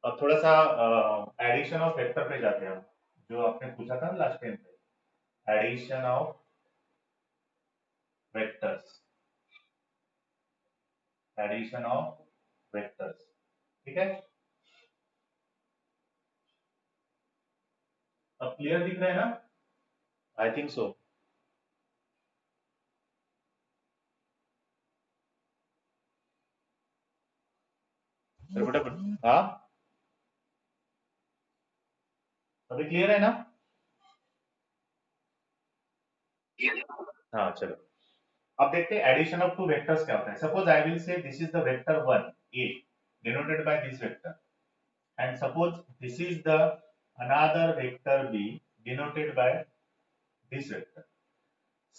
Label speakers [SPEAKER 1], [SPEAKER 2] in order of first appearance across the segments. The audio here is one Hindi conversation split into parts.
[SPEAKER 1] अब थोड़ा सा एडिशन ऑफ वेक्टर पे जाते हैं हम, जो आपने पूछा था ना लास्ट टाइम पे, addition of vectors, addition of vectors. ठीक है, अब क्लियर दिख रहा है ना? I think so. बेटा, हाँ अभी क्लियर है ना? हाँ चलो, अब देखते हैं एडिशन ऑफ टू वेक्टर्स क्या होता है। Suppose I will say this is the vector 1 A denoted by this vector, and suppose this is the another vector b denoted by this vector.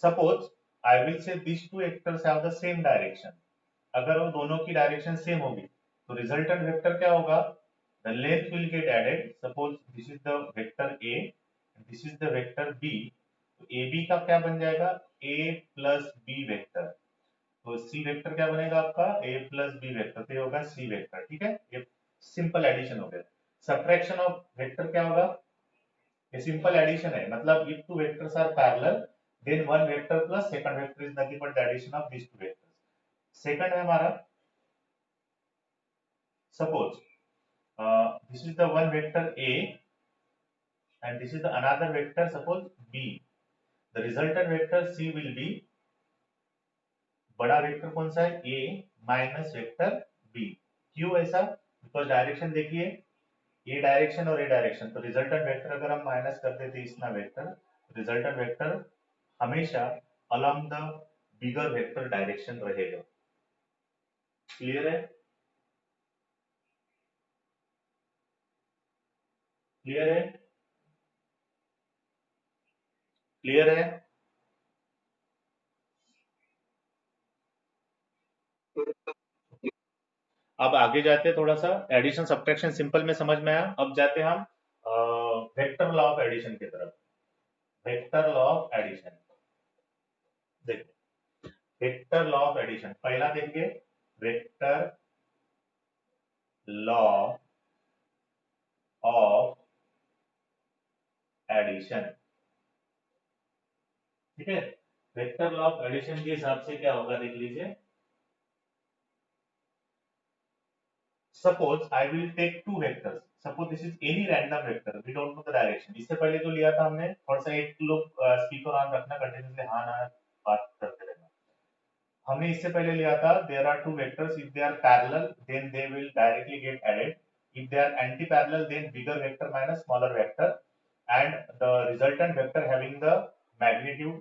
[SPEAKER 1] Suppose I will say these two vectors have the same direction. अगर वो दोनों की डायरेक्शन सेम होगी तो रिजल्टेंट वेक्टर क्या होगा? The length will get added. Suppose this is the vector A, this is the vector B, तो ए बी का क्या बन जाएगा? A plus B vector. तो सी वेक्टर क्या बनेगा आपका? ए प्लस बी वेक्टर, तो ये होगा सी वेक्टर। ठीक है, ये सिंपल एडिशन हो गया। सब्ट्रैक्शन ऑफ वेक्टर क्या होगा? ये सिंपल एडिशन है, मतलब if two vectors are parallel then one vector plus second vector is nothing but the addition of this two vectors. Second है हमारा, suppose this is the one vector A and this is the another vector, suppose b. The resultant vector c will be, बड़ा वेक्टर कौन सा है? a minus vector b। क्यों ऐसा? बिकॉज डायरेक्शन देखिए, ये डायरेक्शन और ये डायरेक्शन, तो रिजल्टेंट वेक्टर अगर हम माइनस कर देते इतना वेक्टर, रिजल्टेंट वेक्टर हमेशा along the bigger vector direction रहेगा। क्लियर है? क्लियर है? क्लियर है? अब आगे जाते हैं, थोड़ा सा एडिशन सब्ट्रैक्शन सिंपल में समझ में आया। अब जाते हैं हम वेक्टर लॉ ऑफ एडिशन की तरफ। वेक्टर लॉ ऑफ एडिशन, देखिए वेक्टर लॉ ऑफ एडिशन पहला देंगे, वेक्टर लॉ ऑफ एडिशन। ठीक है, वेक्टर लॉ ऑफ एडिशन के हिसाब से क्या होगा देख लीजिए। Suppose I will take two vectors, suppose this is any random vector, we don't know the direction. इससे पहले जो लिया था हमने, थोड़ा सा एक लोग स्पीकर ऑन रखना, कंटिन्यूसली हाँ ना बात करते रहना। हमने इससे पहले लिया था there are two vectors, if they are parallel then they will directly get added, if they are anti parallel then bigger vector minus smaller vector, and the resultant vector having the magnitude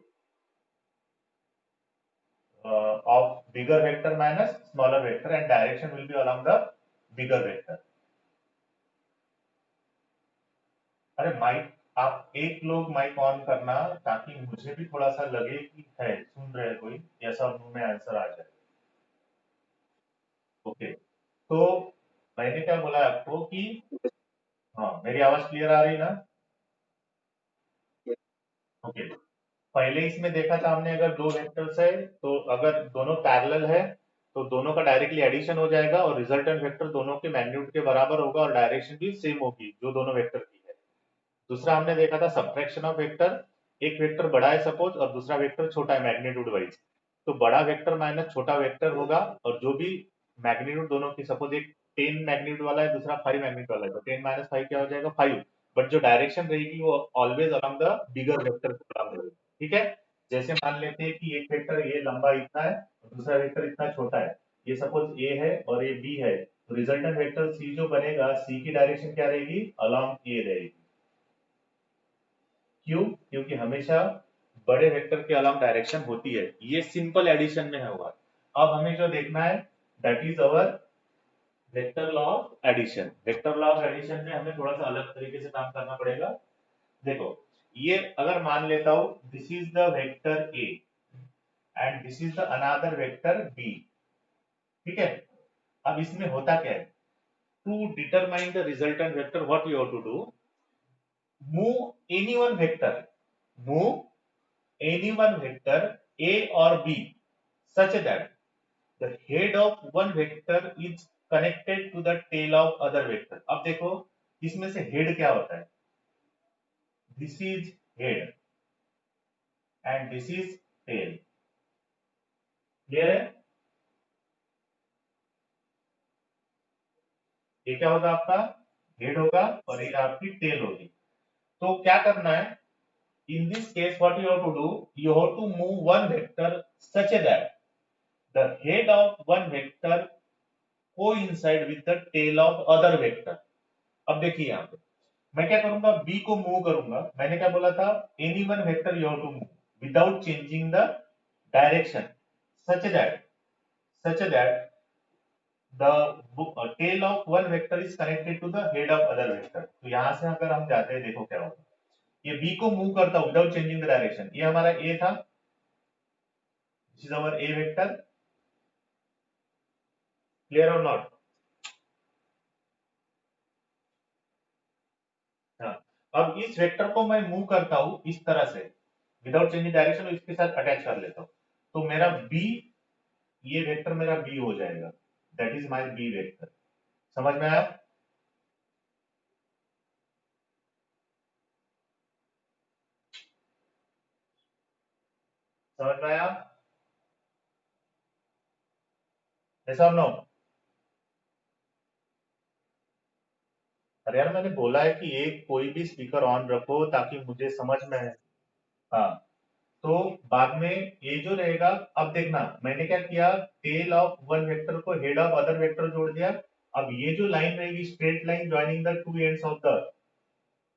[SPEAKER 1] of bigger vector minus smaller vector and direction will be along the bigger vector. अरे माइक, आप एक लोग माइक ऑन करना ताकि मुझे भी थोड़ा सा लगे कि है सुन रहे कोई, ऐसा मुंह में आंसर आ जाए। ओके, तो मैंने क्या बोला आपको कि, हाँ मेरी आवाज क्लियर आ रही ना? ओके, पहले इसमें देखा था हमने, अगर दो वेक्टर्स है तो अगर दोनों पैरेलल है तो दोनों का डायरेक्टली एडिशन हो जाएगा और रिजल्टेंट वेक्टर दोनों के मैग्नीट्यूड के बराबर होगा और डायरेक्शन भी सेम होगी जो दोनों वेक्टर की है। दूसरा हमने देखा था सब्ट्रैक्शन ऑफ वेक्टर, एक वेक्टर बड़ा है सपोज और दूसरा वेक्टर छोटा है मैग्नीट्यूड वाइज, तो बड़ा वेक्टर माइनस छोटा वेक्टर होगा और जो भी मैग्नीट्यूड दोनों की, सपोज एक 10 मैग्नीट्यूड वाला है दूसरा 5 मैग्नीट्यूड वाला है, तो 10 माइनस 5 क्या हो जाएगा? 5। बट जो डायरेक्शन रहेगी वो always along the bigger vector रहेगी। ठीक है, जैसे मान लेते हैं कि एक वेक्टर ये लंबा इतना है और दूसरा वेक्टर इतना छोटा है, ये सपोज ए है और ये बी है, तो रिजल्टेंट वेक्टर सी जो बनेगा, सी की डायरेक्शन क्या रहेगी? अलोंग ए रहेगी। क्यों? क्योंकि हमेशा बड़े वेक्टर के अलोंग डायरेक्शन होती है। ये सिंपल एडिशन में होगा। अब हमें जो देखना है that is our vector law of addition. Vector law of addition में हमें थोड़ा सा अलग तरीके से काम करना पड़ेगा। देखो, ये अगर मान लेता हूं this is the vector A and this is the another vector B. ठीक है, अब इसमें होता क्या है, to determine the resultant vector what you have to do, move any one vector, move any one vector a or b such that the head of one vector is connected to the tail of other vector. अब देखो इसमें से हेड क्या होता है, this is head and this is tail. Clear है? ये क्या होगा, आपका हेड होगा और ये आपकी टेल होगी। तो क्या करना है, in this case what you have to do, you have to move one vector such that the head of one vector coincide with the tail of other vector। अब देखिए यहाँ पे मैं क्या करूंगा, b को मूव करूंगा। मैंने क्या बोला था, any one vector you have to move without changing the direction such that the tail of one vector is connected to the head of other vector। तो यहां से अगर हम जाते हैं, देखो क्या होगा, ये b को मूव करता हूं विदाउट चेंजिंग द डायरेक्शन। ये हमारा a था, this is our a vector. Clear or not? हाँ। अब इस वेक्टर को मैं मूव करता हूं इस तरह से विदाउट चेंजिंग डायरेक्शन, और इसके साथ अटैच कर लेता हूं, तो मेरा b, ये वेक्टर मेरा b हो जाएगा, that is my b vector. समझ में आया? समझ में आया? ऐसा नो? अरे यार मैंने बोला है कि ये कोई भी स्पीकर ऑन रखो ताकि मुझे समझ में आए। हाँ, तो बाद में ये जो रहेगा, अब देखना मैंने क्या किया, टेल ऑफ वन वेक्टर को हेड ऑफ अदर वेक्टर जोड़ दिया। अब ये जो लाइन रहेगी straight line joining the two ends of the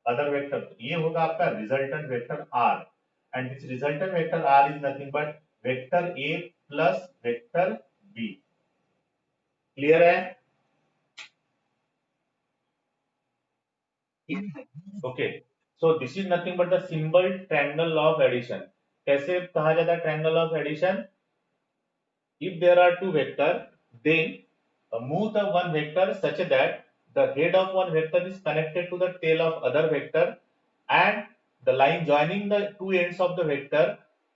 [SPEAKER 1] other vector, ये होगा आपका resultant vector R. And this resultant vector R is nothing but vector A plus vector B. Clear है? Okay, so this is nothing but the symbol triangle of addition. कैसे कहा जाता है triangle of addition? If there are two vectors, then move the one vector such that the head of one vector is connected to the tail of other vector, and the line joining the two ends of the vector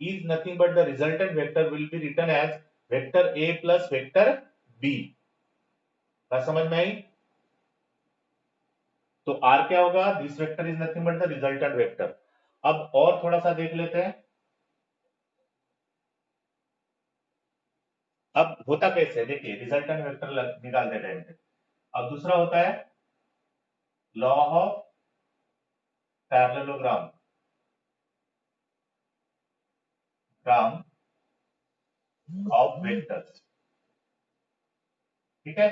[SPEAKER 1] is nothing but the resultant vector will be written as vector A plus vector B। बात समझ में आई? तो R क्या होगा, this vector is nothing but the resultant vector. अब और थोड़ा सा देख लेते हैं, अब होता कैसे है, देखिए रिजल्टेंट वेक्टर निकालते टाइम पे। अब दूसरा होता है law of parallelogram gram of vectors. ठीक है,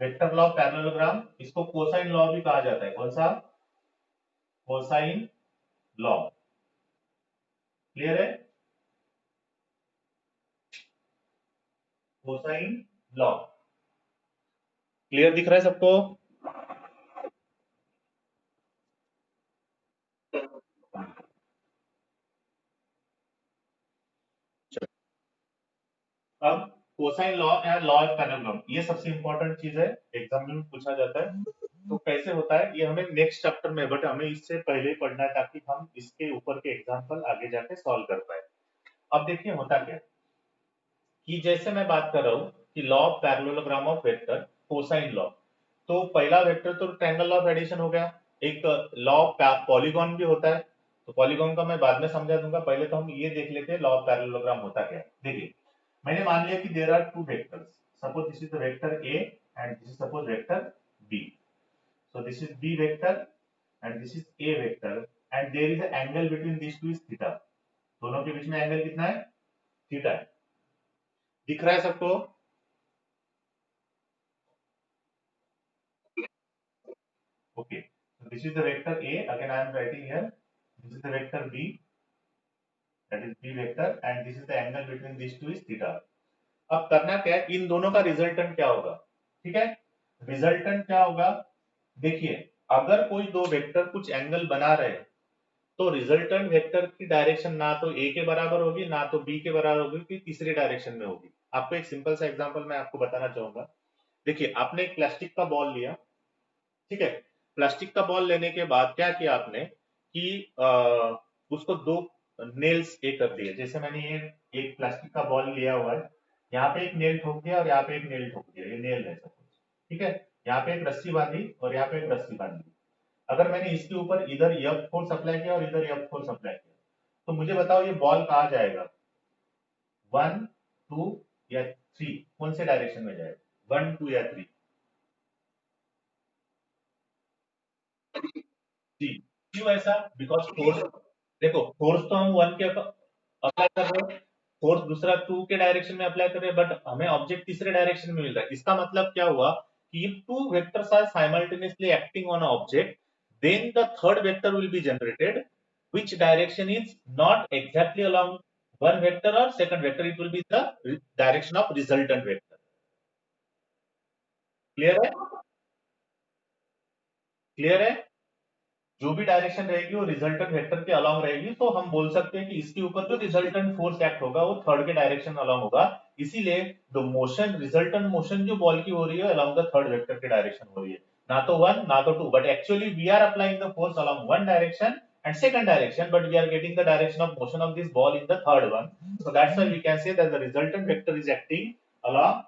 [SPEAKER 1] वेक्टर लॉ ऑफ पैरेललोग्राम, इसको कोसाइन लॉ भी कहा जाता है। कौन सा? Cosine law. क्लियर है? कोसाइन लॉ क्लियर दिख रहा है सबको? अब cosine law and law of parallelogram, ये सबसे इंपॉर्टेंट चीज है, एग्जाम में पूछा जाता है। तो कैसे होता है ये हमें नेक्स्ट चैप्टर में, बट हमें इससे पहले ही पढ़ना है ताकि हम इसके ऊपर के एग्जाम्पल आगे जाके सॉल्व कर पाए। अब देखिए होता क्या कि जैसे मैं बात कर रहा हूं कि law of parallelogram of vector, cosine law, तो पहला वेक्टर तो ट्रायंगल ऑफ एडिशन हो गया। एक लॉ ऑफ पॉलीगॉन भी होता है, तो पॉलीगॉन का मैं बाद में समझा दूंगा, पहले तो हम ये देख लेते हैं लॉ ऑफ पैरेललोग्राम होता क्या है। देखिए मैंने मान लिया कि there are two vectors, suppose this is the vector A and this is suppose vector B. So this is B vector and this is A vector, and there is an angle between this two is theta. दोनों के बीच में एंगल कितना है? थीटा है। दिख रहा है सबको? Okay, so this is the vector A. Again, I am writing here. This is the vector B, that is B vector, and this is the angle between these two is theta. अब करना क्या है, इन दोनों का रिजल्टेंट क्या होगा? ठीक है, रिजल्टेंट क्या होगा? देखिए अगर कोई दो वेक्टर कुछ एंगल बना रहे हैं, तो रिजल्टेंट वेक्टर की डायरेक्शन ना तो ए के बराबर होगी ना तो बी के बराबर होगी, कि तीसरे डायरेक्शन में होगी। आपको एक सिंपल सा एग्जांपल मैं आपको बताना चाहूंगा। देखिए आपने एक प्लास्टिक का बॉल लिया, ठीक है, प्लास्टिक का बॉल लेने के बाद क्या किया आपने कि उसको दो नेल्स ए कर दिए। जैसे मैंने ये एक प्लास्टिक का बॉल लिया हुआ है, यहाँ पे एक नेल ठोक दिया और यहाँ पे एक नेल ठोक दिया, ये नेल है सपोज। ठीक है, यहाँ पे एक रस्सी बांधी और यहाँ पे एक रस्सी बांधी। अगर मैंने इसके ऊपर इधर एफ फोर्स अप्लाई किया और इधर एफ फोर्स अप्लाई किया, तो मुझे बताओ ये बॉल कहाँ जाएगा, 1 2 या 3, कौन से डायरेक्शन में जाएगा, 1 2 या 3? जी, क्यों ऐसा? बिकॉज फोर्स, देखो फोर्स तो हम 1 के अप्लाई कर रहे हैं, फोर्स दूसरा 2 के डायरेक्शन में अप्लाई कर रहे हैं, बट हमें ऑब्जेक्ट तीसरे डायरेक्शन में मिल रहा है। इसका मतलब क्या हुआ कि if two vectors are simultaneously acting on an object, then the third vector will be generated, which direction is not exactly along one vector or second vector, it will be the direction of resultant vector. Clear है? क्लियर है? जो भी डायरेक्शन रहेगी वो रिजल्टेंट वेक्टर के अलॉन्ग रहेगी, तो हम बोल सकते हैं कि इसके ऊपर जो रिजल्टेंट फोर्स एक्ट होगा वो थर्ड के डायरेक्शन अलॉन्ग होगा। इसीलिए द मोशन, रिजल्टेंट मोशन जो बॉल की हो रही है अलॉन्ग द थर्ड वेक्टर के डायरेक्शन हो रही है, ना तो 1 ना तो 2, but actually we are applying the force along one direction and second direction, but we are getting the direction of motion of this ball in the third one, so that's why we can say that the resultant vector is acting along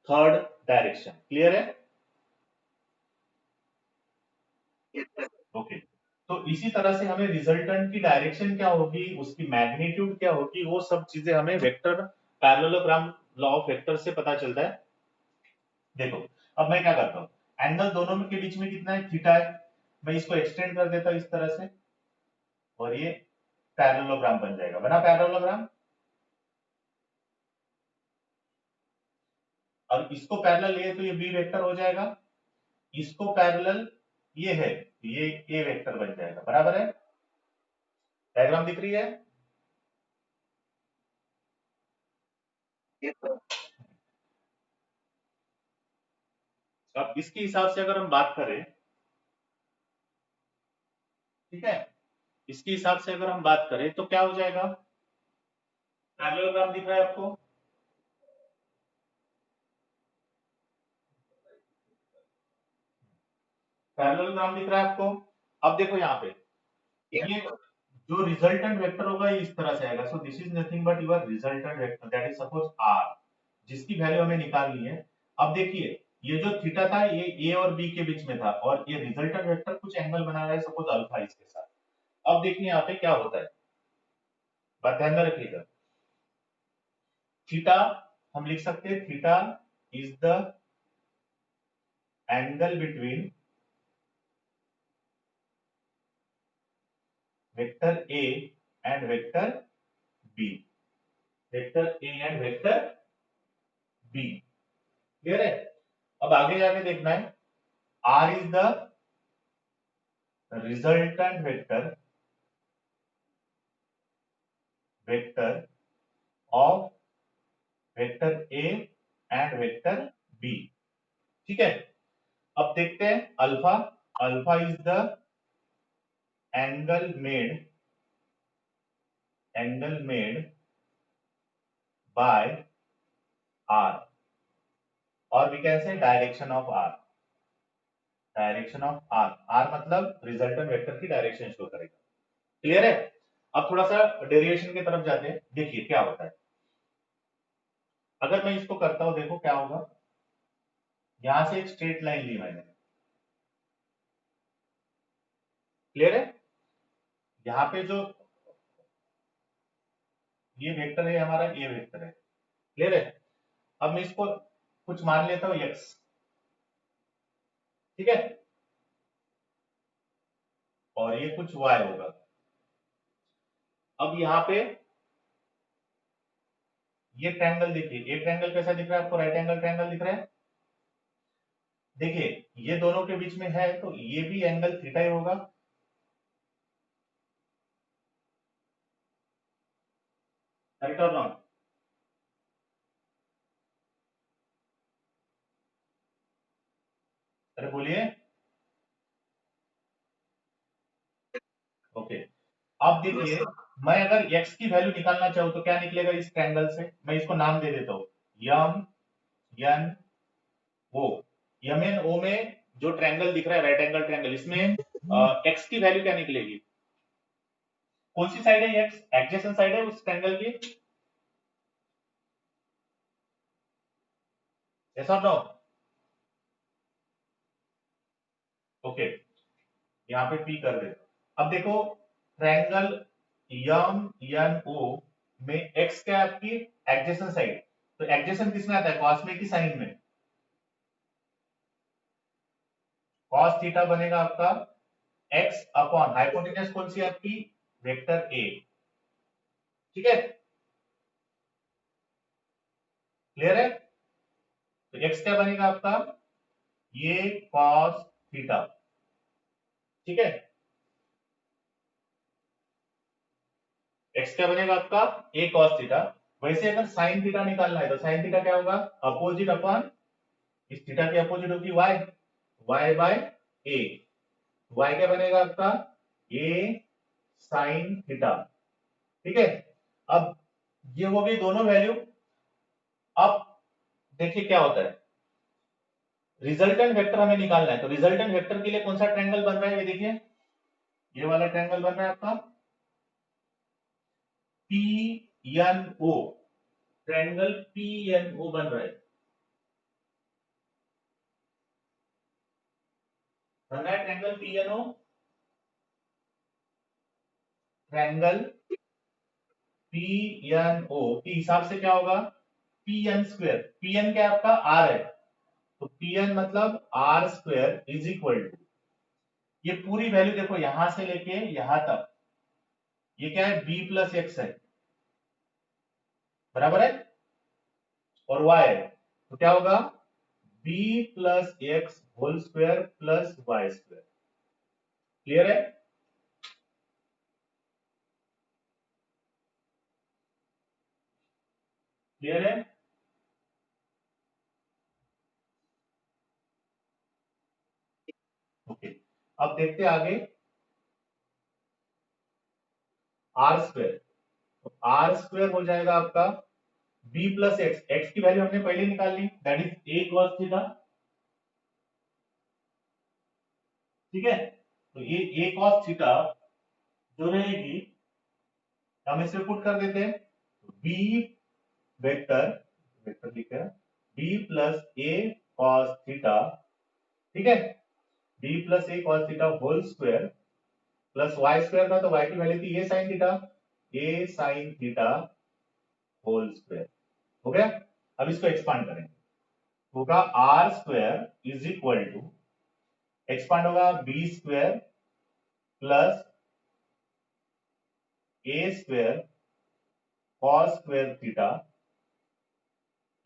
[SPEAKER 1] third direction. Clear है? ओके, तो इसी तरह से हमें रिजल्टेंट की डायरेक्शन क्या होगी, उसकी मैग्नीट्यूड क्या होगी, वो सब चीजें हमें vector parallelogram law of vector से पता चलता है। देखो, अब मैं क्या करता हूँ, एंगल दोनों के बीच में कितना है, थीटा है, मैं इसको एक्सटेंड कर देता हूँ इस तरह से, और ये पैरेललोग्राम बन जाएगा। बना पैरेललोग्राम? और इसको पैरेलल ये, तो ये बी वेक्टर हो जाएगा, इसको पैरेलल ये है, ये ए वेक्टर बन जाएगा। बराबर है? डायग्राम दिख रही है? अब इसके हिसाब से अगर हम बात करें, ठीक है, इसके हिसाब से अगर हम बात करें तो क्या हो जाएगा, पैरेललोग्राम दिख रहा है आपको? पैरेललोग्राम दिख रहा है आपको? अब देखो यहाँ पे, ये जो रिजल्टेंट वेक्टर होगा ये इस तरह से आएगा, so this is nothing but your resultant vector, that is suppose R, जिसकी वैल्यू हमें निकालनी है। अब देखिए, ये जो थीटा था ये ए और बी के बीच में था, और ये रिजल्टेंट वेक्टर कुछ एंगल बना रहा है, सपोज अल्फा इसके साथ। अब देखिए यहाँ पे क्या होता है, बात ध्यान में रखिएगा। थीटा हम लिख सकते हैं, theta is the angle between vector A and vector B, vector A and vector B. Clear है? अब आगे जाके देखना है, R is the resultant vector, vector of vector A and vector B. ठीक है, अब देखते हैं alpha, alpha is the angle made, angle made by R, और we can say direction of R, direction of R, R मतलब रिजल्टेंट वेक्टर की डायरेक्शन शो करेगा। क्लियर है? अब थोड़ा सा डेरिवेशन की तरफ जाते हैं, देखिए क्या होता है। अगर मैं इसको करता हूं, देखो क्या होगा, यहां से एक स्ट्रेट लाइन ली मैंने। क्लियर है? यहाँ पे जो ये वेक्टर है हमारा, ये वेक्टर है। क्लियर है? अब मैं इसको कुछ मान लेता हूं एक्स। ठीक है, और ये कुछ वाई होगा। अब यहाँ पे ये ट्रायंगल देखिए, ये ट्रायंगल कैसा दिख रहा है आपको, राइट एंगल ट्रायंगल दिख रहा है। देखिए ये दोनों के बीच में है, तो ये भी एंगल थीटा ही होगा। राइट और रॉन्ग? अरे बोलिए। ओके, अब देखिए, मैं अगर x की वैल्यू निकालना चाहूँ तो क्या निकलेगा इस ट्रायंगल से, मैं इसको नाम दे देता हूँ, M N O. M N O में जो ट्रायंगल दिख रहा है, राइट एंगल ट्रायंगल, इसमें x की वैल्यू क्या निकलेगी, कौन सी साइड है x, एडजेसेंट साइड है उस ट्रायंगल की। ऐसा नो? ओके, यहाँ पे पी कर दे। अब देखो ट्रायंगल यम एन ओ में एक्स क्या है आपकी एडजेसेंट साइड, तो एडजेसेंट किसमें आता है, कॉस में कि साइन में? कॉस थीटा बनेगा आपका एक्स अपॉन हाइपोटेनस कौन सी है आपकी, वेक्टर ए। ठीक है, क्लियर है? तो एक्स क्या बनेगा आपका, ये कॉस थीटा। ठीक है, एक्स क्या बनेगा आपका, ए कॉस थीटा। वैसे अगर साइन थीटा निकालना है तो साइन थीटा क्या होगा, अपोजिट अपॉन, इस थीटा की अपोजिट होगी वाई, वाई बाय ए। वाई क्या बनेगा आपका, ए साइन थीटा। ठीक है, अब ये हो गई दोनों वैल्यू। अब देखिए क्या होता है, रिजल्टेंट वेक्टर हमें निकालना है, तो रिजल्टेंट वेक्टर के लिए कौन सा ट्रायंगल बन रहा है, ये देखिए, ये वाला ट्रायंगल बन रहा है आपका P N O, triangle P N O बन रहा है, बन रहा है triangle P N O, triangle P N O के हिसाब से क्या होगा, P N square, P N क्या है आपका आर है, तो पी एन मतलब R square is equal to, ये पूरी वैल्यू देखो यहां से लेके यहां तक, ये क्या है बी प्लस एक्स है, बराबर है, और वाई है, तो क्या होगा B plus X whole square plus Y square. Clear है? क्लियर है? ओके, अब देखते हैं आगे, आर स्क्वायर, तो आर स्क्वायर हो जाएगा आपका बी प्लस एक्स, एक्स की वैल्यू हमने पहले निकाल ली, that is A cos theta. ठीक है, तो ये ए कॉस थीटा जो रहेगी, हम इसे पुट कर देते हैं, बी वेक्टर, वेक्टर लिखा है B plus A cos theta. ठीक है, B plus A cos theta whole square plus Y square था, तो वाई की वैल्यू थी A sine theta, A sine theta whole square. हो गया, अब इसको एक्सपांड करेंगे, होगा R square is equal to, expand होगा B square plus A square cos square theta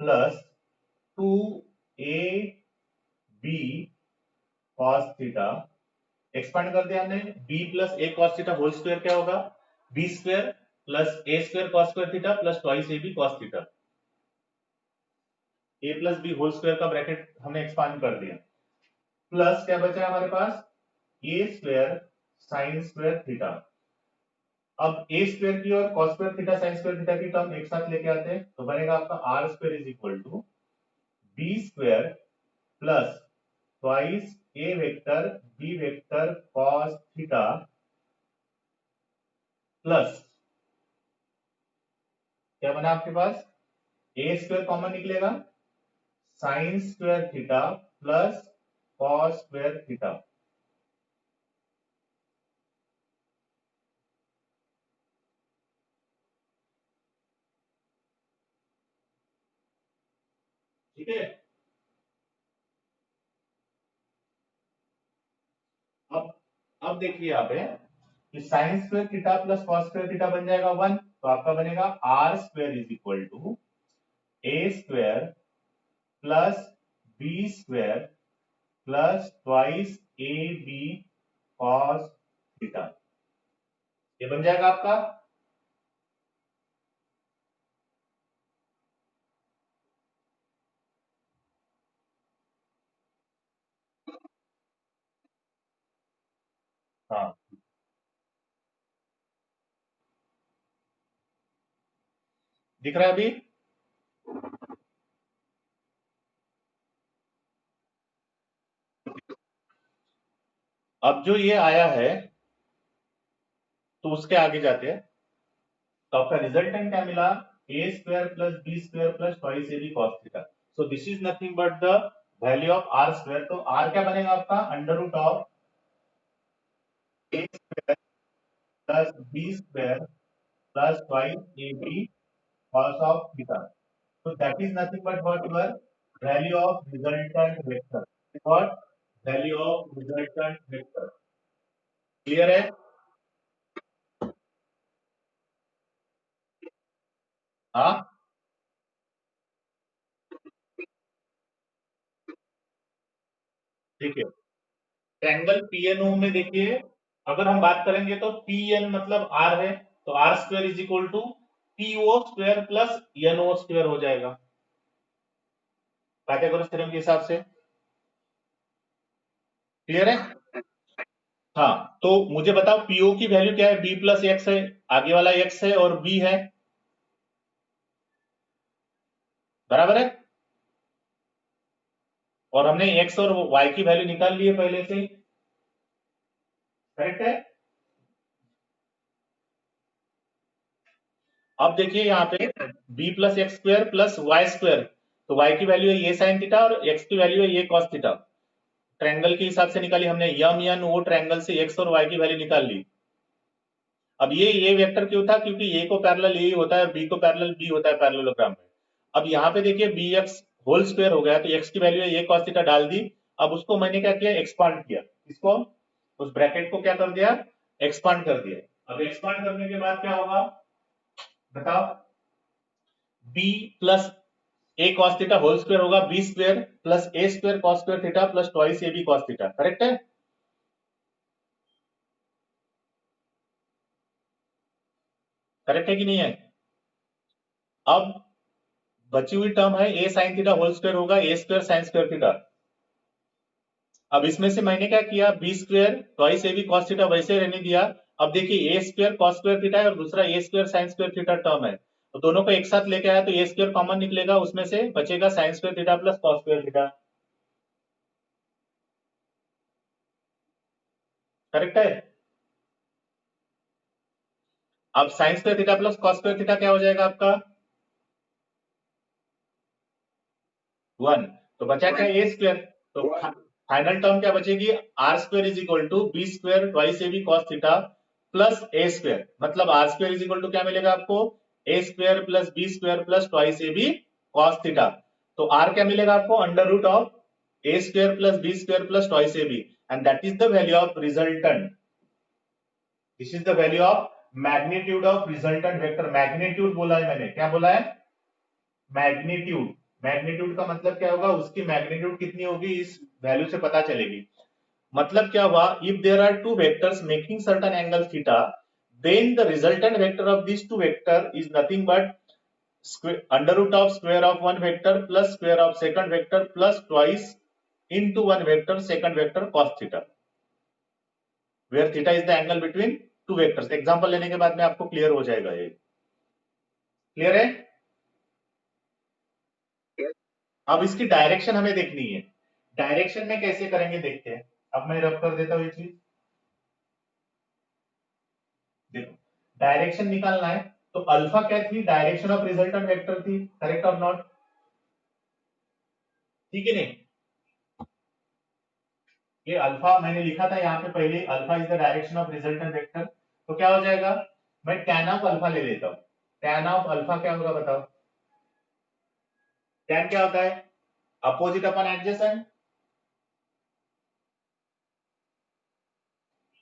[SPEAKER 1] plus two A B cos theta. Expand कर दिया हमने, B plus A cos theta whole square क्या होगा, B square plus A square cos square theta plus twice A B cos theta. A plus B whole square का ब्रैकेट हमने एक्सपांड कर दिया, प्लस क्या बचा है हमारे पास, A square sine square theta. अब ए स्क्वायर की और cos square theta sine square theta की टर्म एक साथ लेके आते हैं, तो बनेगा आपका R square is equal to B square plus twice A vector B vector cos theta plus, क्या बना आपके पास, ए स्क्वायर कॉमन निकलेगा, sine square theta plus cos square theta. ठीक है, अब अब देखिए यहाँ पे कि sine square theta plus cos square theta बन जाएगा 1, तो आपका बनेगा R square is equal to A square plus B square plus twice A B cos theta. ये बन जाएगा आपका, हाँ दिख रहा है अभी? अब जो ये आया है, तो उसके आगे जाते हैं, तो आपका रिजल्टेंट क्या मिला, A square plus B square plus twice A B cos theta. So this is nothing but the value of R square. तो आर क्या बनेगा आपका, under root of A square plus B square plus twice A B cos of theta. So that is nothing but what your value of resultant vector. What value of resultant vector? Clear है? हाँ, ठीक है। ट्रायंगल पीएनओ में देखिए, अगर हम बात करेंगे तो पीएन मतलब आर है, तो R square is equal to PO square plus NO square हो जाएगा पाइथागोरस थ्योरम के हिसाब से। क्लियर है? हाँ, तो मुझे बताओ पीओ की वैल्यू क्या है, बी प्लस एक्स है, आगे वाला एक्स है और बी है, बराबर है। और हमने एक्स और वाई की वैल्यू निकाल ली है पहले से ही, करेक्ट है। अब देखिए यहाँ पे B plus X square plus Y square, तो वाई की वैल्यू है ये साइन थीटा और एक्स की वैल्यू है ये कॉस थीटा। ट्रायंगल के हिसाब से निकाली हमने, यम एन ओ ट्रायंगल से एक्स और वाई की वैल्यू निकाल ली। अब ये वेक्टर क्यों था, क्योंकि ए को पैरेलल ए होता है, बी को पैरेलल बी होता है पैरेललोग्राम में। अब यहाँ पे देखिए बी एक्स होल स्क्वायर हो गया, तो एक्स की वैल्यू है ये कॉस थीटा डाल दी। अब उसको मैंने क्या किया, एक्सपांड किया, इसको उस ब्रैकेट को क्या कर दिया, एक्सपांड कर दिया। अब एक्सपांड करने के बाद क्या होगा बताओ, B plus A cos theta whole square होगा B square plus A square cos square theta plus twice A B cos theta, correct है। करेक्ट है कि नहीं है? अब बची हुई टर्म है A sine theta whole square होगा A square sine square theta. अब इसमें से मैंने क्या किया, B square twice A B cos theta वैसे रहने दिया। अब देखिए A square cos square theta है और दूसरा A square sine square theta term है, तो दोनों को एक साथ लेके आया तो ए स्क्वायर कॉमन निकलेगा, उसमें से बचेगा sine square theta plus cos square theta, correct है। अब sine square theta plus cos square theta क्या हो जाएगा आपका, 1। तो बचा क्या, ए स्क्वायर। तो फाइनल टर्म क्या बचेगी, R square is equal to B square twice A B cos theta plus A square, मतलब R square is equal to क्या मिलेगा आपको, A square plus B square plus twice A B cos theta. तो आर क्या मिलेगा आपको, under root of A square plus B square plus twice A B, and that is the value of resultant. This is the value of magnitude of resultant vector. Magnitude बोला है मैंने, क्या बोला है, मैग्नीट्यूड। मैग्नीट्यूड का मतलब क्या होगा, उसकी मैग्नीट्यूड कितनी होगी इस वैल्यू से पता चलेगी। मतलब क्या हुआ, if there are two vectors making certain angle theta, then the resultant vector of these two vector is nothing but square under root of square of one vector plus square of second vector plus twice into one vector second vector cos theta, where theta is the angle between two vectors। Example लेने के बाद में आपको क्लियर हो जाएगा ये। क्लियर है? अब इसकी डायरेक्शन हमें देखनी है, डायरेक्शन में कैसे करेंगे देखते हैं। अब मैं रब कर देता हूँ ये चीज, देखो डायरेक्शन निकालना है, तो अल्फा क्या थी, डायरेक्शन ऑफ रिजल्टेंट वेक्टर थी, करेक्ट और नॉट, ठीक है नहीं। ये अल्फा मैंने लिखा था यहाँ पे पहले, alpha is the direction of resultant vector. तो क्या हो जाएगा, मैं tan ऑफ अल्फा ले लेता हूँ। tan ऑफ अल्फा क्या होगा बताओ, tan क्या होता है, अपोजिट अपन एडजेसेंट।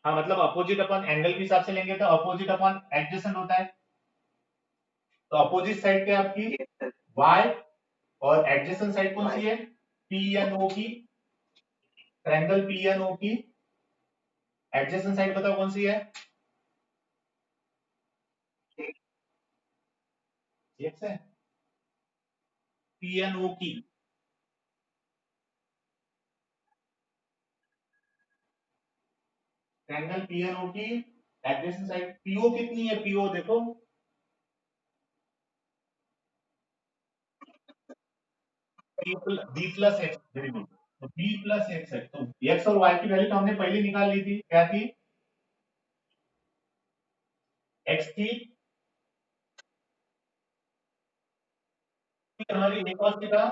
[SPEAKER 1] हाँ मतलब अपोजिट अपन एंगल के हिसाब से लेंगे तो अपोजिट अपन एडजेसेंट होता है। तो अपोजिट साइड क्या है आपकी y, और एडजेसेंट साइड कौन सी है, पी एन ओ की, ट्रायंगल पी एन ओ की एडजेसेंट साइड बताओ कौन सी है, एक्स है, पी एन ओ की, ट्रायंगल पी एन ओ की एडजेसेंट साइड, पीओ कितनी है, पीओ देखो B plus X, very good. तो बी प्लस एक्स है, तो एक्स और वाई की वैल्यू तो हमने पहले निकाल ली थी, क्या थी, एक्स थी हमारी एक cos थीटा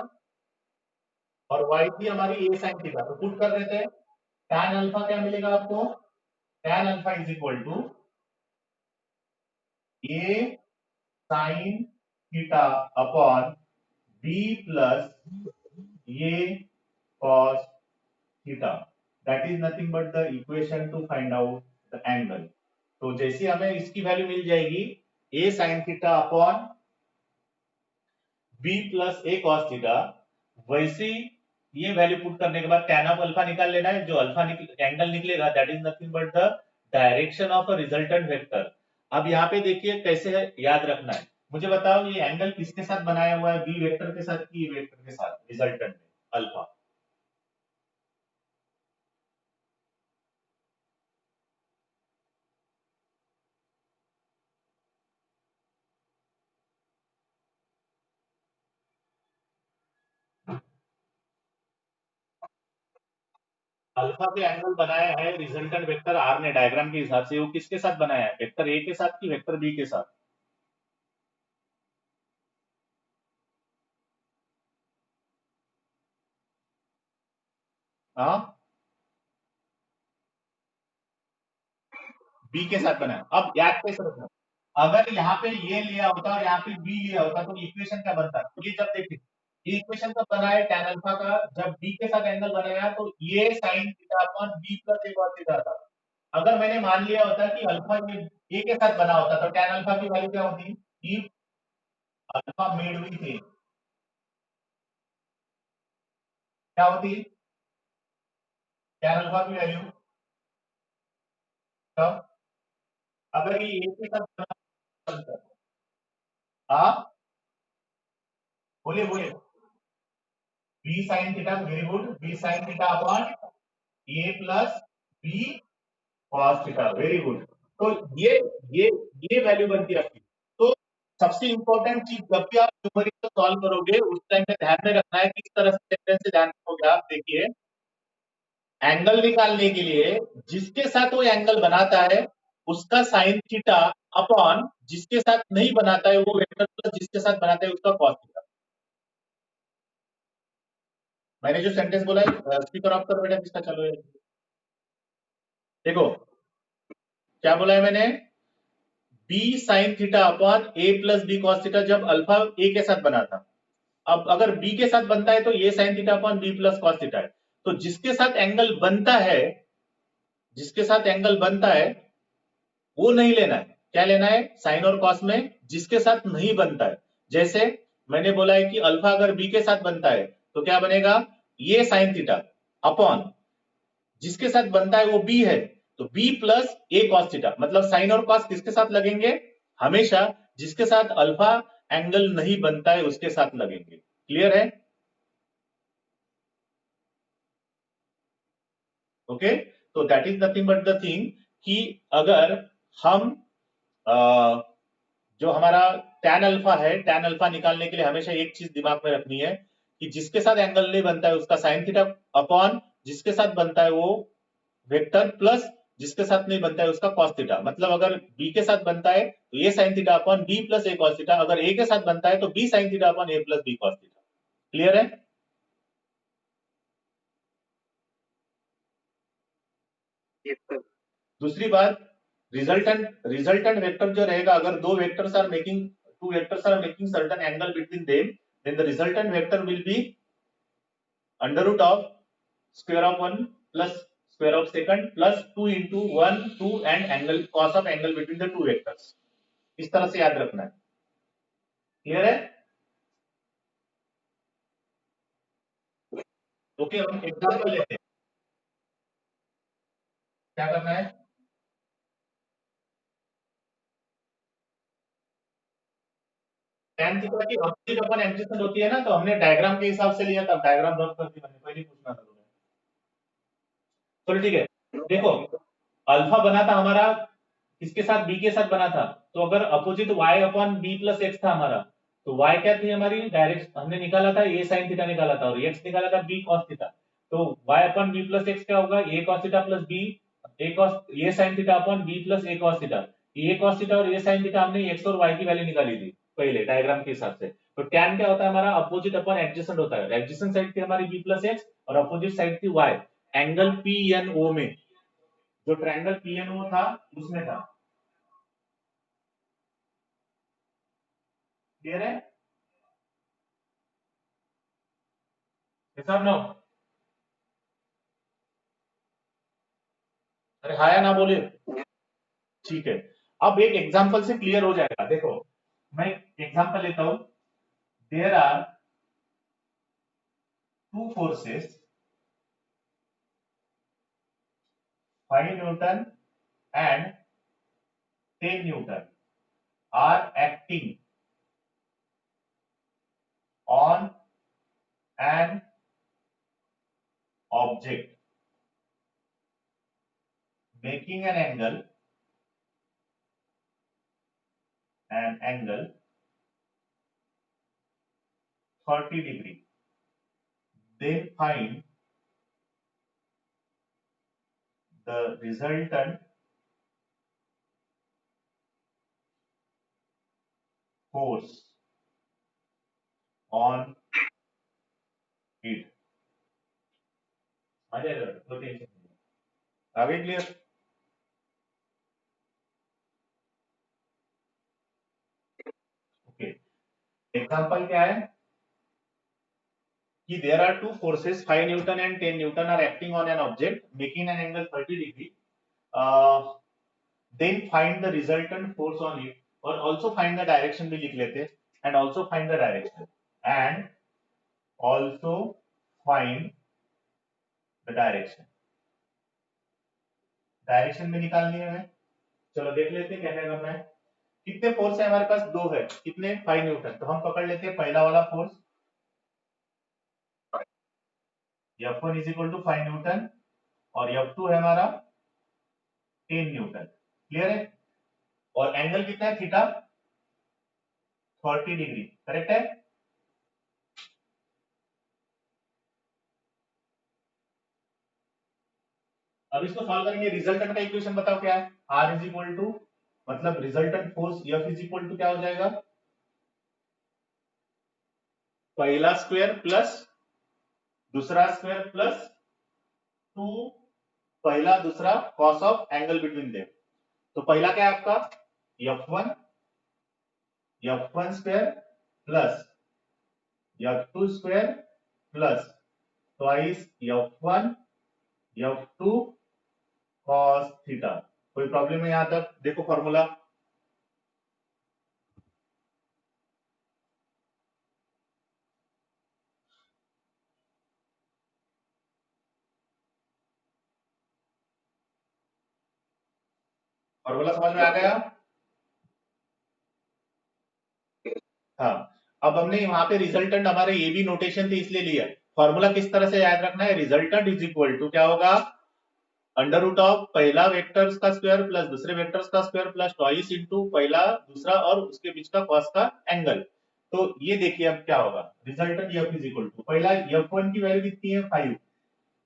[SPEAKER 1] और y थी हमारी a sin थीटा। तो पुट कर देते हैं, tan अल्फा क्या मिलेगा आपको, tan alpha is equal to a sin theta upon b plus a cos theta, that is nothing but the equation to find out the angle. तो जैसे हमें इसकी वैल्यू मिल जाएगी a sin theta upon b plus a cos theta, वैसे ही ये वैल्यू पुट करने के बाद tan ऑफ अल्फा निकाल लेना है, जो अल्फा एंगल निकलेगा that is nothing but the direction of a resultant vector. अब यहाँ पे देखिए कैसे है, याद रखना है। मुझे बताओ ये एंगल किसके साथ बनाया हुआ है, बी वेक्टर के साथ कि ए वेक्टर के साथ, रिजल्टेंट अल्फा। अल्फा के एंगल बनाया है रिजल्टेंट वेक्टर आर ने, डायग्राम के हिसाब से वो किसके साथ बनाया है, वेक्टर ए के साथ कि वेक्टर बी के साथ। हाँ, बी के साथ बनाया। अब याद कैसे रखना, अगर यहाँ पे ये लिया होता और यहाँ पे बी लिया होता तो इक्वेशन क्या बनता, तो ये जब देखिए ये इक्वेशन कब बना है tan अल्फा का, जब बी के साथ एंगल बनाया तो ये sin theta upon B plus एक और थीटा था। अगर मैंने मान लिया होता कि अल्फा ये ए के साथ बना होता तो tan अल्फा की वैल्यू क्या होती, इफ अल्फा मेड विथ ए क्या होती, tan अल्फा की वैल्यू तब, अगर ये ए के साथ बना, हाँ बोलिए बोलिए, B sine theta, very good, B sine theta upon A plus B cos theta, very good. तो ये ये ये वैल्यू बनती है आपकी। तो सबसे इंपॉर्टेंट चीज जब भी आप न्यूमेरिकल सॉल्व करोगे उस टाइम में ध्यान में रखना है, किस तरह से से ध्यान रखोगे आप, देखिए एंगल निकालने के लिए जिसके साथ वो एंगल बनाता है उसका साइन थीटा अपॉन जिसके साथ नहीं बनाता है वो वेक्टर प्लस जिसके साथ बनाता है उसका कॉस थीटा। मैंने जो सेंटेंस बोला है स्पीकर ऑफ करो बेटा किसका चालू है, देखो क्या बोला है मैंने, B sine theta upon A plus B cos theta जब अल्फा ए के साथ बना था। अब अगर बी के साथ बनता है तो ये sine theta upon B plus cos theta है। तो जिसके साथ एंगल बनता है, जिसके साथ एंगल बनता है वो नहीं लेना है, क्या लेना है, साइन और कॉस में जिसके साथ नहीं बनता है। जैसे मैंने बोला है कि अल्फा अगर बी के साथ बनता है तो क्या बनेगा, ये साइन थीटा अपॉन जिसके साथ बनता है वो बी है तो B plus A cos theta, मतलब साइन और कॉस किसके साथ लगेंगे, हमेशा जिसके साथ अल्फा एंगल नहीं बनता है उसके साथ लगेंगे। क्लियर है, ओके। तो that is nothing but the thing कि अगर हम जो हमारा tan अल्फा है, tan अल्फा निकालने के लिए हमेशा एक चीज दिमाग में रखनी है कि जिसके साथ एंगल नहीं बनता है उसका साइन थीटा अपॉन जिसके साथ बनता है वो वेक्टर प्लस जिसके साथ नहीं बनता है उसका कॉस थीटा। मतलब अगर बी के साथ बनता है तो ये sine theta upon B plus A cos theta, अगर ए के साथ बनता है तो B sine theta upon A plus B cos theta. Clear है, दूसरी बात, रिजल्टेंट वेक्टर जो रहेगा, अगर दो vectors are making, two vectors are making certain angle between them, then the resultant vector will be under root of square of 1 plus square of second plus 2 into 1 2 and angle cos of angle between the two vectors. इस तरह से याद रखना है। क्लियर है, ओके। हम एग्जांपल लेते हैं, क्या करना है, tan थीटा की अपोजिट अपन एडजेसेंट होती है ना, तो हमने डायग्राम के हिसाब से लिया था, डायग्राम ड्रॉ करके मैंने पहले ही पूछना था तुम्हें। चलो ठीक है, देखो अल्फा बना था हमारा किसके साथ, बी के साथ बना था। तो अगर opposite y upon B plus X था हमारा, तो y क्या थी हमारी डायरेक्ट, हमने निकाला था ए साइन थीटा निकाला था और x निकाला था बी कॉस थीटा। तो y upon B plus X क्या होगा, A cos theta plus B A cos A sine theta upon B plus A cos theta. A cos theta और ए साइन थीटा हमने एक्स और y की वैल्यू निकाली थी पहले डायग्राम के हिसाब से। तो tan क्या होता है हमारा अपोजिट अपन एडजेसेंट होता है, एडजेसेंट साइड थी हमारी b प्लस एक्स और अपोजिट साइड थी y, एंगल PNO में, जो ट्रायंगल PNO था उसमें था। क्लियर है? हिसाब ना हो? अरे हाँ या ना बोले। ठीक है, अब एक एग्जांपल से क्लियर हो जाएगा। देखो मैं एग्जांपल लेता हूं, there are two forces 5 newton and 10 Newton are acting on an object making an angle 30 degree. Then find the resultant force on it. आ जाएगा, कोई टेंशन नहीं। आगे क्लियर? ओके, एग्जांपल क्या है कि there are two forces 5 Newton and 10 Newton are acting on an object making an angle 30 degree. Then find the resultant force on it, और also find the direction भी लिख लेते, and also find the direction, and also find the direction. Direction भी निकालनी है हमें। चलो देख लेते हैं क्या क्या करना है। कितने फोर्स है हमारे पास? दो है। कितने? 5 न्यूटन। तो हम पकड़ लेते हैं पहला वाला force, F1 is equal to 5 newton, और F2 है हमारा 10 न्यूटन। क्लियर है? और एंगल कितना है? Theta 30 degree. करेक्ट है? अब इसको सॉल्व करेंगे। रिजल्टेंट का इक्वेशन बताओ क्या है? R इज इक्वल टू, मतलब resultant force F is equal to क्या हो जाएगा? पहला स्क्वायर प्लस दूसरा स्क्वायर प्लस 2 पहला दूसरा cos of angle between them. तो पहला क्या है आपका? F1, F1 square plus F2 square plus twice F1 F2 cos theta. कोई प्रॉब्लम है यहां तक? देखो फॉर्मूला, फॉर्मूला समझ में आ गया? हाँ, अब हमने वहां पे रिजल्टेंट हमारे ये भी नोटेशन थे इसलिए लिया। फॉर्मूला किस तरह से याद रखना है? रिजल्टेंट इज इक्वल टू क्या होगा? अंडर रूट ऑफ पहला वेक्टर्स का स्क्वायर प्लस दूसरे वेक्टर्स का स्क्वायर प्लस ट्वाइस इंटू पहला दूसरा और उसके बीच का कॉस का एंगल। तो ये देखिए अब क्या होगा। Resultant F is equal to, पहला F1 की वैल्यू कितनी है? 5,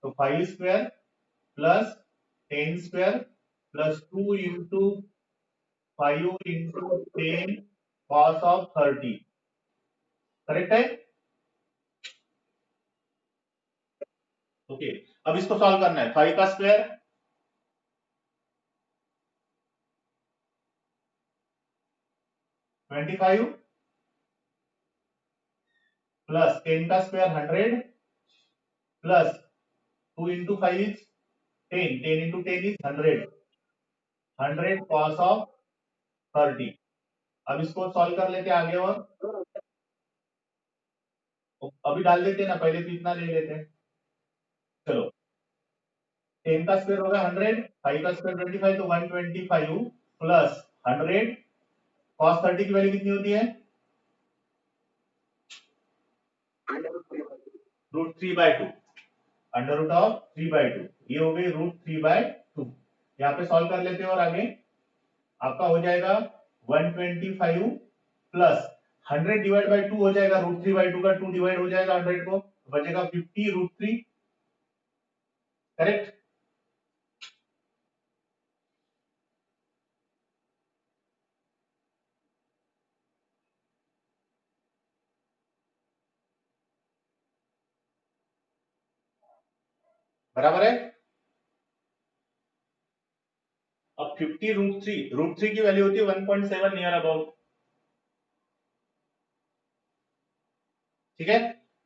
[SPEAKER 1] तो 5 square plus 10 square plus 2 into 5 into 10 cos of 30। Correct है? ओके, अब इसको सॉल्व करना है। 5 का स्क्वायर 25 प्लस 10 का square 100 plus 2 into 5 is 10, 10 into 10 is 100, 100 cos of 30। अब इसको सॉल्व कर लेते हैं आगे, और अभी डाल देते हैं ना, पहले तो इतना ले लेते हैं। चलो, 10 का स्क्वायर होगा 100, 5 का स्क्वायर 25, तो 125 प्लस 100 कॉस 30 की वैल्यू कितनी होती है? √3/2, अंडर रूट ऑफ 3/2, ये हो गई √3/2। यहाँ पे सॉल्व कर लेते हैं और आगे आपका हो जाएगा 125 प्लस 100 डिवाइड बाई 2 हो जाएगा, √3/2 का 2 डिवाइड हो जाएगा 100 को, बचेगा 50 √3। करेक्ट? बराबर है। अब 50 रूट थ्री की वैल्यू होती है 1.7 नियर अबाउट, ठीक है।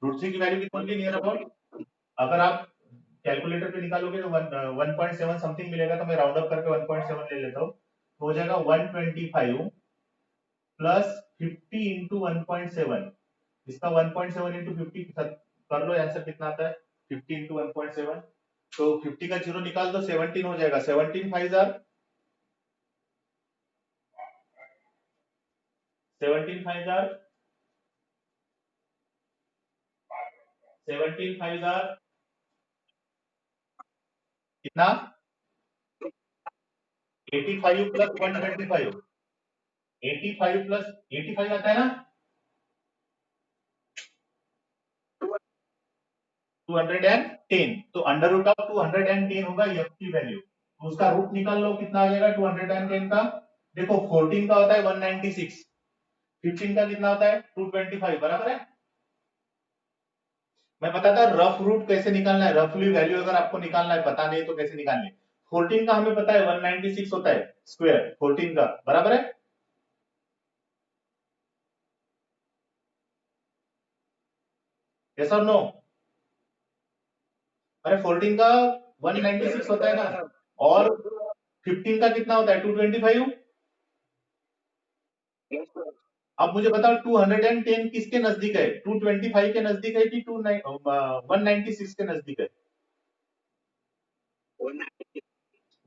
[SPEAKER 1] रूट 3 की वैल्यू कितनी होगी नियर अबाउट, अगर आप कैलकुलेटर पे निकालोगे तो 1.7 समथिंग मिलेगा, तो मैं राउंड अप करके 1.7 ले लेता हूँ, तो हो जाएगा 125 प्लस 50 इंटू 1.7, इसका 1.7 इंटू 50 कर लो, आंसर कितना आता है 50 इंटू 1.7, तो 50 का जीरो निकाल दो 17 हो जाएगा, 17 five jar 17 five jar 17 five jar कितना 85 प्लस 125, 85 प्लस 85 आता है ना 210, तो अंडर रूट ऑफ 210 होगा एफ की वैल्यू, तो उसका रूट निकाल लो कितना आ जाएगा 210 का। देखो 14 का होता है 196, 15 का कितना होता है 225, बराबर है। मैं बताता रफ रूट कैसे निकालना है, रफली वैल्यू अगर आपको निकालना है पता नहीं तो कैसे निकालनी है। 14 का हमें पता है 196 होता है स्क्वायर 14 का, बराबर है। यस और नो, अरे 14 का 196 होता है ना, और 15 का कितना होता है 225। अब मुझे बताओ 210 किसके नजदीक है, 225 के नजदीक है कि 196 के नजदीक है,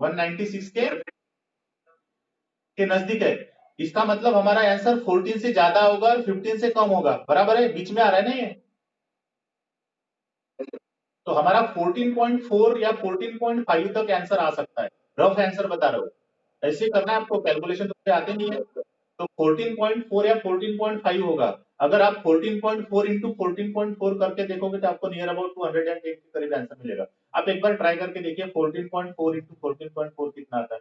[SPEAKER 1] 196 के नजदीक है। इसका मतलब हमारा आंसर 14 से ज्यादा होगा और 15 से कम होगा, बराबर है, बीच में आ रहा है ना ये। तो हमारा 14.4 या 14.5 तक आंसर आ सकता है, रफ आंसर बता रहा हूं, ऐसे करना है आपको, कैलकुलेशन तो मुझे आते नहीं है। तो 14.4 या 14.5 होगा, अगर आप 14.4 इंटू 14.4 करके देखोगे तो आपको नियर अबाउट 210 के करीब आंसर मिलेगा। आप एक बार ट्राई करके देखिए 14.4 इंटू 14.4 कितना आता है।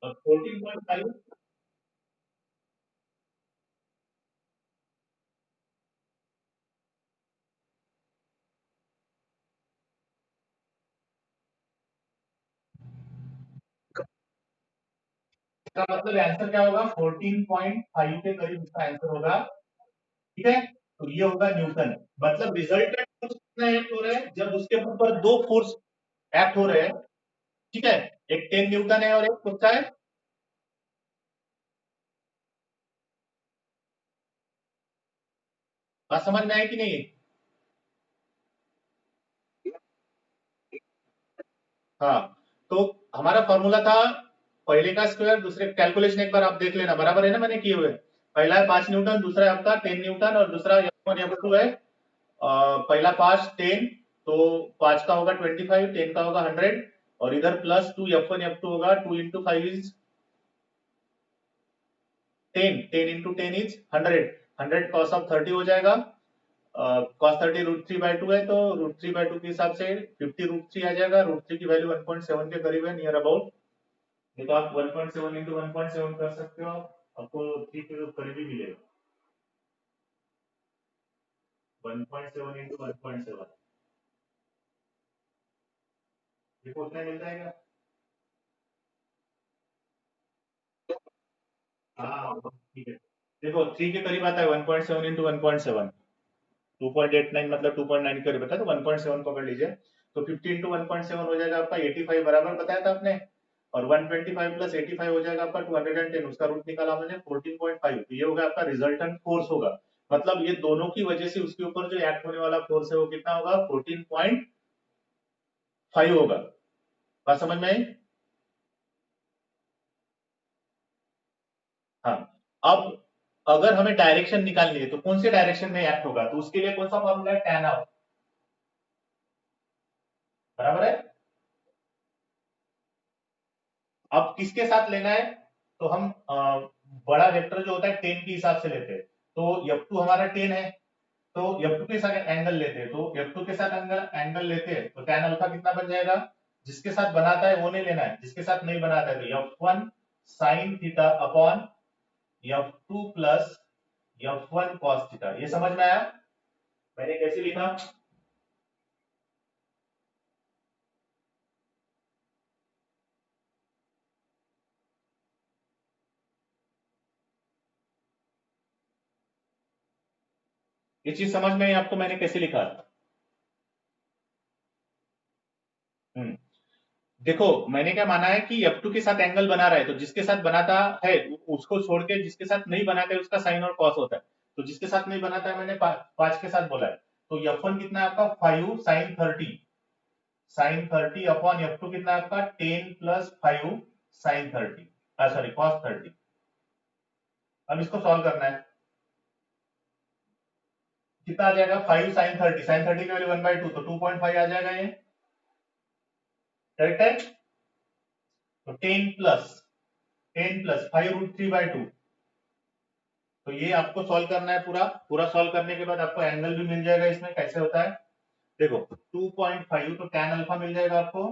[SPEAKER 1] और 14.5 का मतलब आंसर क्या होगा 14.5 के करीब इसका आंसर होगा, ठीक है। तो ये होगा न्यूटन, मतलब रिजल्टेंट फोर्स कितना एक्ट हो रहा है जब उसके ऊपर दो फोर्स एक्ट हो रहे हैं, ठीक है, एक 10 न्यूटन है और एक कितना है। बात समझ में आई कि नहीं। हाँ, तो हमारा फॉर्मूला था पहले का स्क्वायर, दूसरे कैलकुलेशन एक बार आप देख लेना, बराबर है ना मैंने किए हुए। पहला है 5 न्यूटन, दूसरा है आपका 10 न्यूटन, और दूसरा F1 F2 है। पहला 5 10, तो 5 का होगा 25, 10 का होगा 100, और इधर +2 F1 F2 होगा, 2 into 5 is 10, 10 into 10 is 100, 100 cos of 30 हो जाएगा। cos 30 √3/2 है, तो √3/2 के हिसाब से 50 √3 आ जाएगा, √3 की वैल्यू 1.7 के करीब है नियर अबाउट। ये तो आप 1.7 इंटू 1.7 कर सकते हो, आपको 3 के करीब ही मिलेगा, 1.7 इंटू 1.7, देखो उतना मिल जाएगा। हाँ ठीक है, देखो 3 के करीब आता है 1.7 इंटू 1.7, 2.89 मतलब 2.9 के करीब आता है, तो 1.7 पकड़ लीजिए, तो 50 इंटू 1.7 हो जाएगा आपका 85, बराबर बताया था आपने, और 125 प्लस 85 हो जाएगा आपका 210, उसका रूट निकाला हमने 14.5, तो ये होगा आपका रिजल्टेंट फोर्स होगा, मतलब ये दोनों की वजह से उसके ऊपर जो एक्ट होने वाला फोर्स है वो कितना होगा 14.5 होगा। बात समझ में आई। हाँ, अब अगर हमें डायरेक्शन निकालनी है तो कौन से डायरेक्शन में एक्ट होगा, तो उसके लिए कौन सा फॉर्मूला है tan आउट, बराबर है। अब किसके साथ लेना है, तो हम बड़ा वेक्टर जो होता है 10 के हिसाब से लेते हैं, तो F2 हमारा 10 है, तो F2 के साथ एंगल लेते हैं, तो F2 के साथ एंगल एंगल लेते हैं, तो tan अल्फा कितना बन जाएगा, जिसके साथ बनाता है वो नहीं लेना है, जिसके साथ नहीं बनाता है तो F1 sign theta upon f2 plus f1 cos theta. ये समझ में आया मैंने कैसे लिखा? ये चीज समझ में आई आपको मैंने कैसे लिखा? हम्म देखो मैंने क्या माना है कि F2 के साथ एंगल बना रहा है, तो जिसके साथ बनाता है उसको छोड़ के जिसके साथ नहीं बनाता है उसका साइन और कॉस होता है। तो जिसके साथ नहीं बनाता है मैंने 5 के साथ बोला है। तो F1 कितना है आपका 5 साइन 30, साइन 30 अपॉन F2 कितना है आपका 10 प्लस 5 साइन 30, सॉरी कॉस 30। अब इसको सॉल्व करना है, कितना आ जाएगा 5 साइन 30, साइन 30 की वैल्यू 1/2 तो 2.5 आ जाएगा, ये करेक्ट है। तो 10 प्लस 5 रूट 3/2, तो ये आपको सॉल्व करना है। पूरा पूरा सॉल्व करने के बाद आपको एंगल भी मिल जाएगा। इसमें कैसे होता है देखो, 2.5 तो tan अल्फा मिल जाएगा आपको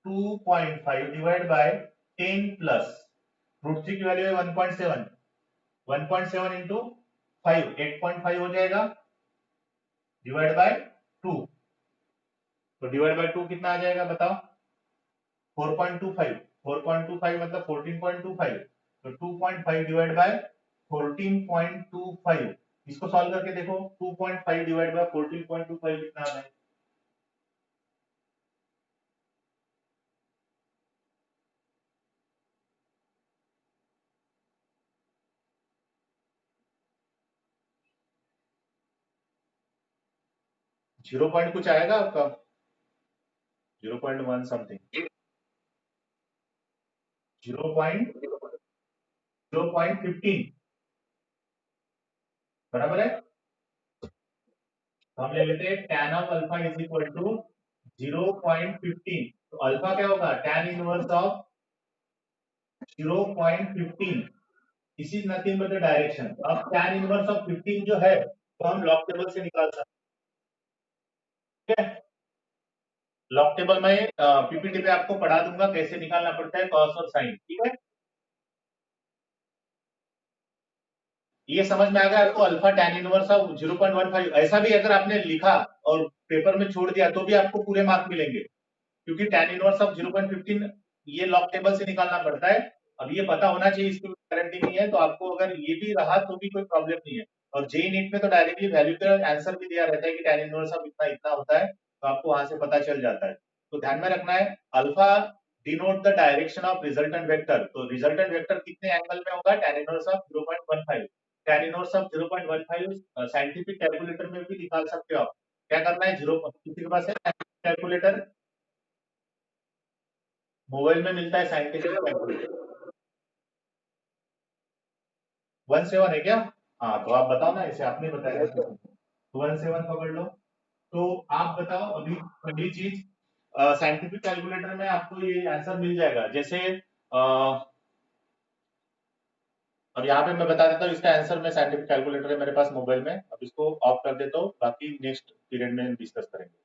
[SPEAKER 1] 2.5 डिवाइड बाय 10 प्लस रूट 3 की वैल्यू है 1.7, 1.7 इंटू 5 8.5 हो जाएगा डिवाइड बाय 2। तो डिवाइड बाय 2 कितना आ जाएगा बताओ? 4.25, 4.25 मतलब 14.25, तो 2.5 डिवाइड बाय 14.25, इसको सॉल्व करके देखो 2.5 डिवाइड बाय 14.25 कितना आता है? 0 पॉइंट कुछ आएगा आपका 0.1 समथिंग, 0.15 बराबर है। तो हम ले लेते हैं tan of alpha is equal to 0.15, तो अल्फा क्या होगा tan inverse of 0.15, this is nothing but the direction. अब tan इनवर्स ऑफ 15 जो है तो हम लॉग टेबल से निकाल सकते हैं। लॉग टेबल में पीपीटी पे आपको पढ़ा दूंगा कैसे निकालना पड़ता है कॉस और साइन, ठीक है। ये समझ में आ गया आपको अल्फा tan इनवर्स ऑफ 0.15। ऐसा भी अगर आपने लिखा और पेपर में छोड़ दिया तो भी आपको पूरे मार्क मिलेंगे, क्योंकि tan इनवर्स ऑफ 0.15 ये लॉग टेबल से निकालना पड़ता है। अब ये पता होना चाहिए, इसकी गारंटी नहीं है, तो आपको अगर ये भी रहा तो भी कोई प्रॉब्लम नहीं है। और जेई नीट में तो डायरेक्टली वैल्यू का आंसर भी दिया रहता है कि tan इनवर्स ऑफ इतना इतना होता है, तो आपको वहां से पता चल जाता है। तो ध्यान में रखना है alpha denote the direction of resultant vector, तो रिजल्टेंट वेक्टर कितने एंगल में होगा tan inverse of 0.15। tan inverse of 0.15 scientific calculator में भी निकाल सकते हो आप। क्या करना है, जीरो किसी के पास है कैलकुलेटर? मोबाइल में मिलता है साइंटिफिक कैलकुलेटर। 17 है क्या? हाँ तो आप बताओ ना, इसे आपने बताया तो 17 पकड़ लो। तो आप बताओ अभी पहली चीज, साइंटिफिक कैलकुलेटर में आपको ये आंसर मिल जाएगा। जैसे अब यहाँ पे मैं बता देता हूँ इसका आंसर, मैं साइंटिफिक कैलकुलेटर है मेरे पास मोबाइल में, अब इसको ऑफ कर देता हूँ, बाकी नेक्स्ट पीरियड में डिस्कस करेंगे।